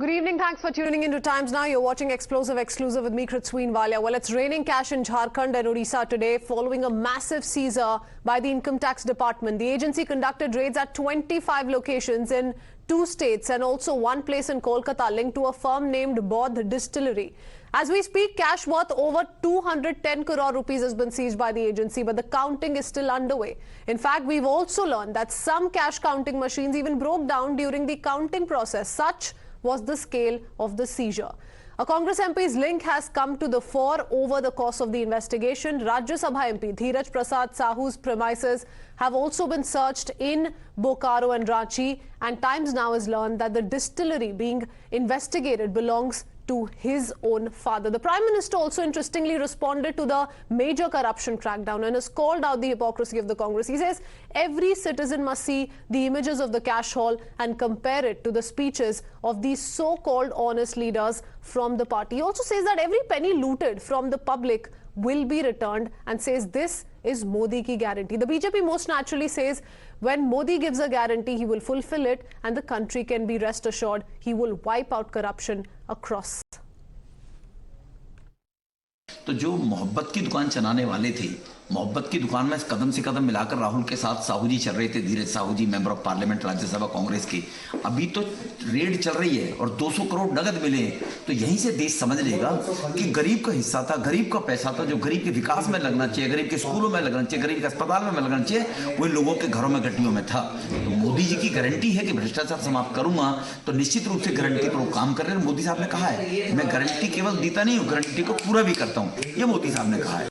Good evening. Thanks for tuning into Times Now. You're watching Explosive Exclusive with me, Kritsween Walia. Well, it's raining cash in Jharkhand and Odisha today following a massive seizure by the Income Tax Department. The agency conducted raids at 25 locations in 2 states and also one place in Kolkata linked to a firm named Bodh Distillery. As we speak, cash worth over 210 crore rupees has been seized by the agency, but the counting is still underway. In fact, we've also learned that some cash counting machines even broke down during the counting process. Such was the scale of the seizure. A Congress MP's link has come to the fore over the course of the investigation. Rajya Sabha MP Dheeraj Prasad Sahu's premises have also been searched in Bokaro and Ranchi, and Times Now has learned that the distillery being investigated belongs to his own father. The Prime Minister also interestingly responded to the major corruption crackdown and has called out the hypocrisy of the Congress. He says every citizen must see the images of the cash haul and compare it to the speeches of these so-called honest leaders from the party. He also says that every penny looted from the public will be returned and says this is Modi ki guarantee. The BJP most naturally says when Modi gives a guarantee, he will fulfill it and the country can be rest assured he will wipe out corruption across. तो जो मोहब्बत की दुकान चलाने वाले थे, मोहब्बत की दुकान में कदम से कदम मिलाकर राहुल के साथ साहू जी चल रहे थे, Dheeraj Sahu ji member of parliament Rajya Sabha Congress के। अभी तो रेड चल रही है और 200 करोड़ नगद मिले, तो यहीं से देश समझ लेगा कि गरीब का हिस्सा था, गरीब का पैसा था जो गरीब के विकास में लगना चाहिए, गरीब के स्कूलों में लगना चाहिए, गरीब के अस्पताल में लगना चाहिए, वही लोगों के घरों में गड्डियों में था। तो मोदी जी की गारंटी है कि भ्रष्टाचार समाप्त करूंगा, तो निश्चित रूप से गारंटी पर वो काम कर रहे हैं। मोदी साहब ने कहा है मैं गारंटी केवल देता नहीं हूँ, गारंटी को पूरा भी करता हूँ, ये मोदी साहब ने कहा है।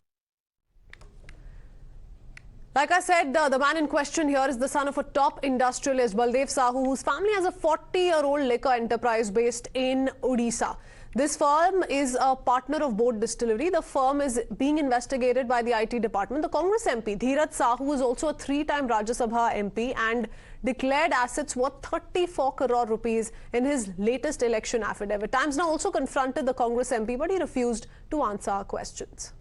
Like I said, the man in question here is the son of a top industrialist, Baldev Sahu, whose family has a 40-year-old liquor enterprise based in Odisha. This firm is a partner of Bodh Distillery. The firm is being investigated by the IT department. The Congress MP, Dheeraj Sahu, is also a 3-time Rajya Sabha MP and declared assets worth 34 crore rupees in his latest election affidavit. Times Now also confronted the Congress MP, but he refused to answer our questions.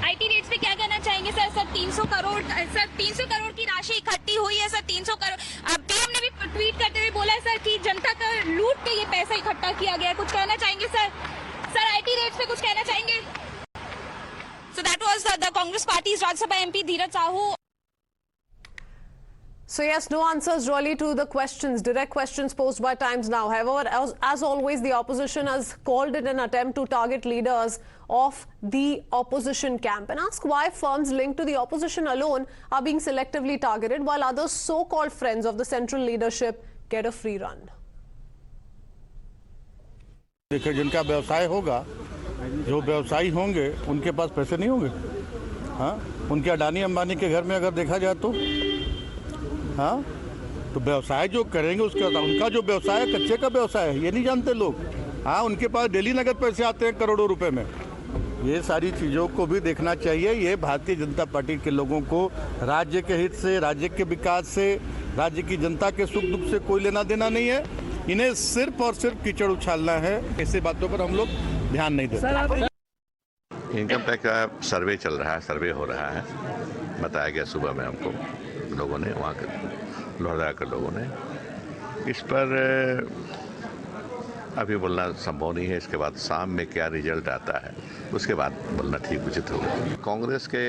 IT rates पे क्या कहना चाहेंगे sir? 300 crore की राशि इकट्ठी हुई है sir, 300 crore. PM ने भी ट्वीट करते हुए बोला है सर कि जनता का लूट के ये पैसा इकट्ठा किया गया है। कुछ कहना चाहेंगे सर? सर आईटी रेट्स पे कुछ कहना चाहेंगे? So that was the Congress Party's Rajya Sabha MP Dheeraj Sahu. So yes, no answers really to the questions, direct questions posed by Times Now. However, as always, the opposition has called it an attempt to target leaders of the opposition camp and ask why firms linked to the opposition alone are being selectively targeted while others so-called friends of the central leadership get a free run. देखिए, जिनका व्यवसाय होगा, जो व्यवसायी होंगे, उनके पास पैसे नहीं होंगे। हाँ, उनके अडानी अंबानी के घर में अगर देखा जाए तो हाँ, तो व्यवसाय जो करेंगे उसके बाद उनका जो व्यवसाय है कच्चे का व्यवसाय है, ये नहीं जानते लोग। हाँ, उनके पास डेली नगद पैसे आते हैं करोड़ों रुपए में। ये सारी चीज़ों को भी देखना चाहिए। ये भारतीय जनता पार्टी के लोगों को राज्य के हित से, राज्य के विकास से, राज्य की जनता के सुख दुख से कोई लेना देना नहीं है। इन्हें सिर्फ और सिर्फ कीचड़ उछालना है। ऐसी बातों पर हम लोग ध्यान नहीं देते। इनकम टैक्स का सर्वे चल रहा है, सर्वे हो रहा है, बताया गया सुबह में हमको लोगों ने, वहाँ के लोहरदगा के लोगों ने। इस पर अभी बोलना संभव नहीं है। इसके बाद शाम में क्या रिजल्ट आता है उसके बाद बोलना ठीक उचित होगा। कांग्रेस के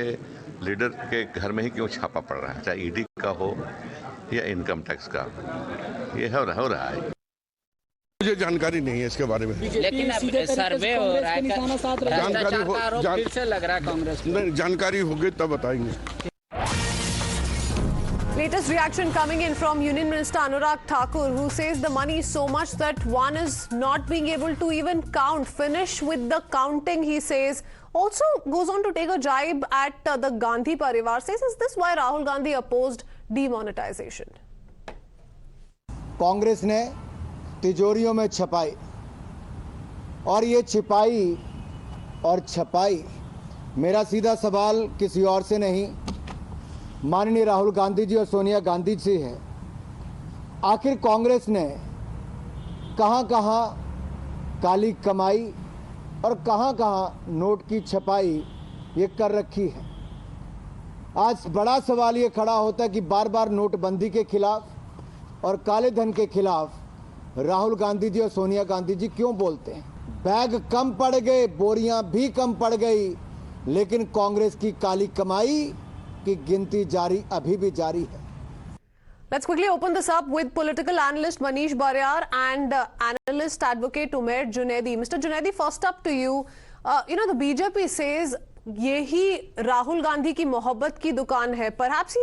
लीडर के घर में ही क्यों छापा पड़ रहा है, चाहे ईडी का हो या इनकम टैक्स का, ये हो रहा है। मुझे जानकारी नहीं है इसके बारे में, लेकिन अब सर्वे हो रहा है, फिर से लग रहा है कांग्रेस नहीं, जानकारी होगी तब बताएंगे। Latest reaction coming in from Union Minister Anurag Thakur, who says the money is so much that one is not being able to even count. Finish with the counting, he says. Also goes on to take a jibe at the Gandhi Parivar. Says, is this why Rahul Gandhi opposed demonetization? Congress ने तिजोरियों में छपाई और ये छिपाई और छपाई। मेरा सीधा सवाल किसी और से नहीं, माननीय राहुल गांधी जी और सोनिया गांधी जी है। आखिर कांग्रेस ने कहां कहां काली कमाई और कहां कहां नोट की छपाई ये कर रखी है। आज बड़ा सवाल ये खड़ा होता है कि बार बार नोटबंदी के खिलाफ और काले धन के खिलाफ राहुल गांधी जी और सोनिया गांधी जी क्यों बोलते हैं? बैग कम पड़ गए, बोरियां भी कम पड़ गई, लेकिन कांग्रेस की काली कमाई की गिनती जारी अभी भी जारी है। Let's quickly open this up with political analyst Manish Baryar and analyst advocate Umair Junaidi. Mr. Junaidi, first up to you. The BJP says yehi Rahul Gandhi ki mohabbat ki dukaan hai. Perhaps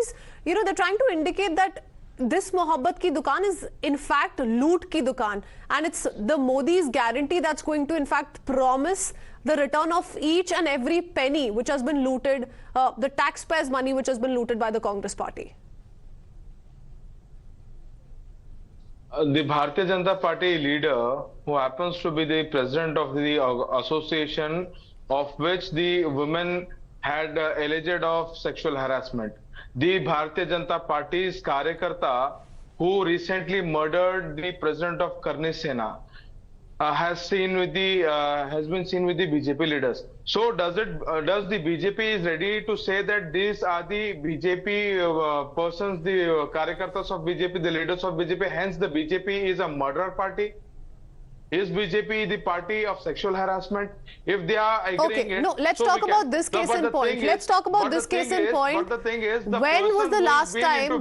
they're trying to indicate that this mohabbat ki dukaan is in fact loot ki dukaan, and it's the Modi's guarantee that's going to in fact promise the return of each and every penny which has been looted, the taxpayers' money which has been looted by the Congress party. The Bharatiya Janata Party leader, who happens to be the president of the association of which the women had alleged of sexual harassment. The Bharatiya Janata Party's Karyakarta, who recently murdered the president of Karni Sena, has been seen with the BJP leaders. So does the BJP is ready to say that these are the BJP persons, the Karyakartas of BJP, the leaders of BJP, hence the BJP is a murderer party? Is BJP the party of sexual harassment? If they are agreeing let's talk about this case in point. Let's talk about this case in point. But the thing is, when was the last time,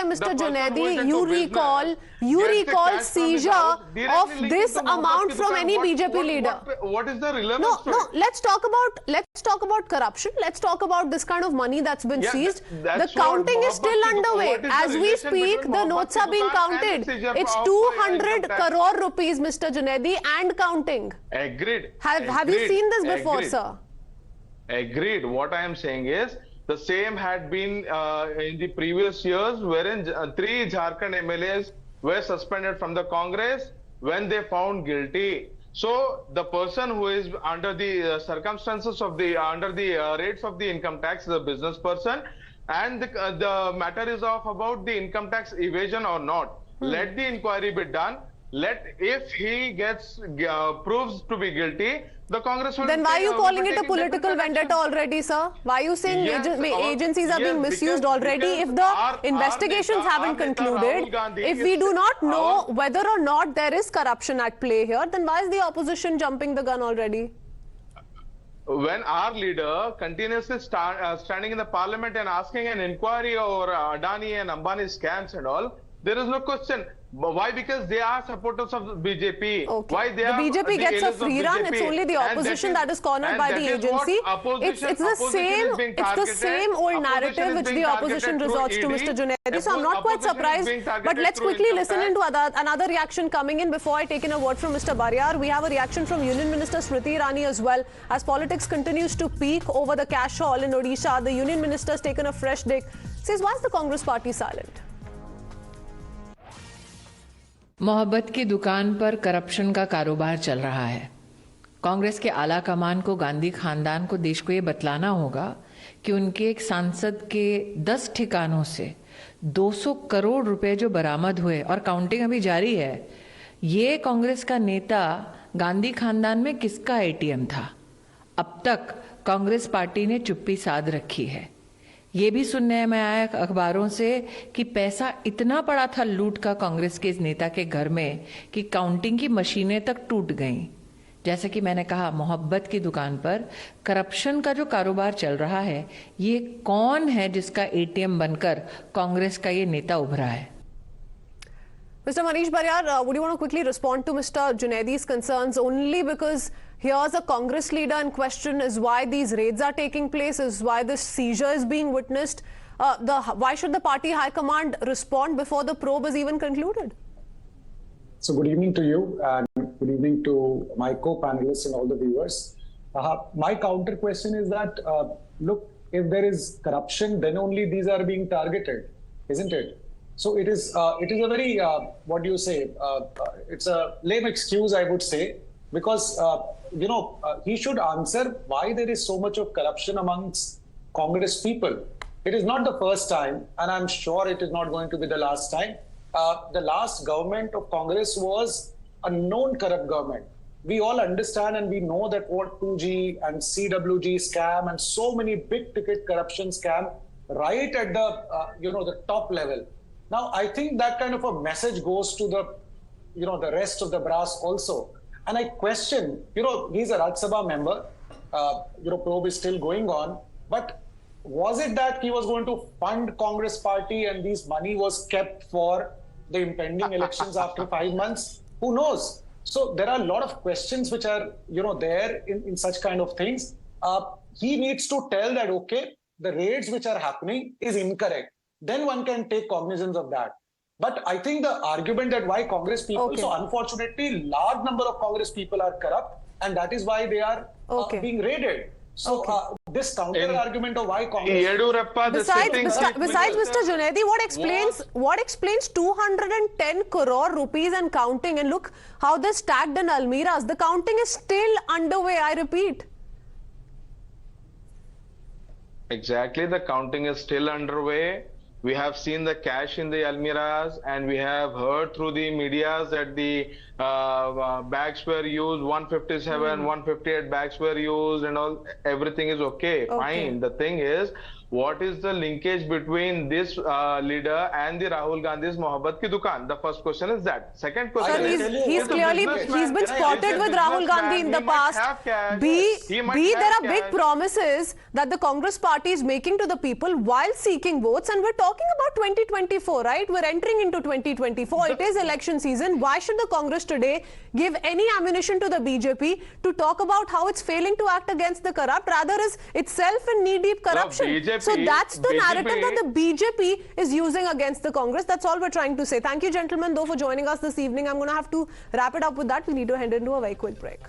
Mr. Junaidi, you recall seizure of this amount from any BJP leader? What is the relevance? No, let's talk about corruption. Let's talk about this kind of money that's been seized. The counting is still underway. As we speak, the notes are being counted. It's 200 crore rupees, Mr. Junaidi, and counting. Agreed. Have you seen this before, sir? Agreed. What I am saying is the same had been in the previous years, wherein 3 Jharkhand MLAs were suspended from the Congress when they found guilty. So the person who is under the circumstances of under the rates of the income tax is a business person, and the matter is about the income tax evasion or not. Let the inquiry be done. If he gets proves to be guilty, the Congress will. Then why are you calling it a political vendetta already, sir? Why are you saying agencies are being misused already? If the investigations haven't concluded, if we do not know whether or not there is corruption at play here, then why is the opposition jumping the gun already? When our leader continuously standing in the parliament and asking an inquiry over Adani and Ambani scams and all, there is no question. Why? Because they are supporters of BJP. Okay. Why they the are BJP gets a free run. It's only the opposition that is cornered by the agency. It's the same old narrative which the opposition resorts to, Mr. Junaidi. So I'm not quite surprised. But let's quickly listen into another reaction coming in before I take in a word from Mr. Baryar. We have a reaction from Union Minister Smriti Irani as well. As politics continues to peak over the cash haul in Odisha, the Union Minister has taken a fresh dig. Says, why is the Congress party silent? मोहब्बत की दुकान पर corruption का कारोबार चल रहा है। कांग्रेस के आला कमान को, गांधी खानदान को, देश को ये बतलाना होगा कि उनके एक सांसद के 10 ठिकानों से 200 करोड़ रुपए जो बरामद हुए और काउंटिंग अभी जारी है, ये कांग्रेस का नेता गांधी खानदान में किसका एटीएम था? अब तक कांग्रेस पार्टी ने चुप्पी साध रखी है। ये भी सुनने में आया अखबारों से कि पैसा इतना पड़ा था लूट का कांग्रेस के इस नेता के घर में कि काउंटिंग की मशीनें तक टूट गईं। जैसे कि मैंने कहा, मोहब्बत की दुकान पर करप्शन का जो कारोबार चल रहा है, ये कौन है जिसका एटीएम बनकर कांग्रेस का ये नेता उभरा है? Mr. Manish Baryar, would you want to quickly respond to Mr. Junaidi's concerns? Only because here's a Congress leader in question is why these raids are taking place, is why this seizure is being witnessed. Why should the party high command respond before the probe is even concluded? So good evening to you and good evening to my co-panelists and all the viewers. My counter question is that, look, if there is corruption, then only these are being targeted, isn't it? So it is a very, what do you say, it's a lame excuse, I would say, because, he should answer why there is so much of corruption amongst Congress people. It is not the first time, and I'm sure it is not going to be the last time. The last government of Congress was a known corrupt government. We all understand and we know that what 2G and CWG scam and so many big ticket corruption scam right at the, the top level. Now, I think that kind of a message goes to the, the rest of the brass also. And I question, he's a Rajya Sabha member, probe is still going on, but was it that he was going to fund Congress party and this money was kept for the impending elections after 5 months? Who knows? So there are a lot of questions which are, there in such kind of things. He needs to tell that, okay, the raids which are happening is incorrect. Then one can take cognizance of that. But I think the argument that why Congress people, so unfortunately, large number of Congress people are corrupt, and that is why they are being raided. So this counter argument of why Congress. Besides Mr. Junaidi, what explains 210 crore rupees and counting? And look how they're stacked in Almiras. The counting is still underway. I repeat. Exactly, the counting is still underway. We have seen the cash in the Almiras, and we have heard through the medias that the bags were used, 157, 158 bags were used, and everything is okay, fine. The thing is, what is the linkage between this leader and the Rahul Gandhi's Mohabbat ki Dukaan? The first question is that. Second question he's been spotted with Rahul Gandhi in the past. There are big promises that the Congress party is making to the people while seeking votes, and we're talking about 2024, right? We're entering into 2024. It is election season. Why should the Congress today give any ammunition to the BJP to talk about how it's failing to act against the corrupt, rather is itself in knee-deep corruption? So that's the narrative that the BJP is using against the Congress. That's all we're trying to say. Thank you, gentlemen, though, for joining us this evening. I'm going to have to wrap it up with that. We need to head into a very quick break.